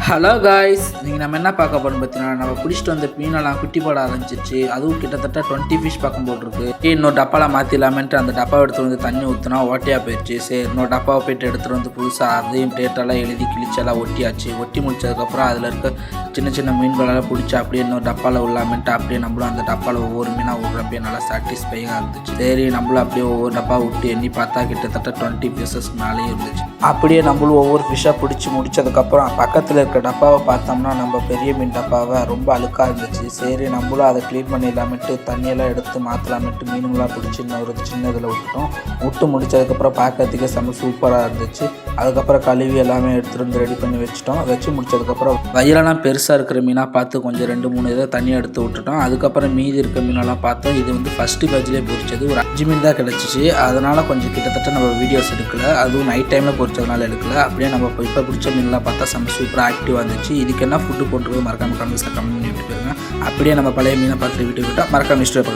Hello guys, நீங்கள் நம்ம என்ன பார்க்க போகிறோம் பார்த்தீங்கன்னா, நம்ம பிடிச்சிட்டு வந்த மீனெல்லாம் குட்டி போட ஆரம்பிச்சிச்சு. அதுவும் கிட்டத்தட்ட 20 ஃபிஷ் பக்கம் போட்டிருக்கு. இன்னொரு டப்பாவில் மாற்றிடலாமேன்ட்டு அந்த டப்பாவை எடுத்துகிட்டு வந்து தண்ணி ஊற்றினா ஓட்டையாக போயிடுச்சு. சரி, இன்னொரு டப்பாவை போய்ட்டு எடுத்துகிட்டு வந்து புதுசாக அதையும் டேட்டெல்லாம் எழுதி கிழிச்செல்லாம் ஒட்டியாச்சு. ஒட்டி முடிச்சதுக்கப்புறம் அதில் இருக்க சின்ன சின்ன மீன்களெல்லாம் பிடிச்சி அப்படியே இன்னொரு டப்பாவில் உள்ளாமேன்ட்டு அப்படியே நம்மளும் அந்த டப்பாவில் ஒவ்வொரு மீனாக விட்றப்பே நல்லா சாட்டிஸ்ஃபையாக இருந்துச்சு. சரி, நம்மளும் அப்படியே ஒவ்வொரு டப்பா விட்டு எண்ணி பார்த்தா கிட்டத்தட்ட 20 பீசஸ் மேலேயே இருந்துச்சு. அப்படியே நம்மளும் ஒவ்வொரு ஃபிஷ்ஷாக பிடிச்சி முடிச்சதுக்கப்புறம் பக்கத்தில் இருக்க டப்பாவை பார்த்தோம்னா நம்ம பெரிய மீன் டப்பாவை ரொம்ப அழுக்காக இருந்துச்சு. சரி, நம்மளும் அதை க்ளீன் பண்ணிடலாமேட்டு தண்ணியெல்லாம் எடுத்து மாற்றலாமேட்டு மீனுங்களாம் பிடிச்சி ஒரு சின்னதில் விட்டு முடிச்சதுக்கப்புறம் பார்க்கறதுக்கே செம்ம சூப்பராக இருந்துச்சு. அதுக்கப்புறம் கழுவி எல்லாமே எடுத்துகிட்டு வந்து ரெடி பண்ணி வச்சு முடிச்சதுக்கப்புறம் வயிறெல்லாம் பெருசாக இருக்கிற மீனாக பார்த்து கொஞ்சம் 2-3 இதை தண்ணி எடுத்து விட்டுட்டோம். அதுக்கப்புறம் மீதி இருக்க மீனெல்லாம் பார்த்தோம். இது வந்து ஃபஸ்ட்டு பேட்ச்லேயே பிடிச்சது ஒரு 5 மீன் தான் கிடச்சிச்சு. அதனால் கொஞ்சம் கிட்டத்தட்ட நம்ம வீடியோஸ் எடுக்கல, அதுவும் நைட் டைமில் பொறிச்சதுனால எடுக்கல. அப்படியே நம்ம இப்போ பிடிச்ச மீன்லாம் பார்த்தா செம்ம சூப்பராக ஆக்டிவாக இருந்துச்சு. இதுக்கு என்ன ஃபுட்டு போட்டுருக்கு மறக்காம கமெண்ட்ஸில் கமெண்ட் பண்ணிட்டு போயிருங்க. அப்படியே நம்ம பழைய மீனை பார்த்து வீட்டு விட்டால் மறக்காம இஷ்டம்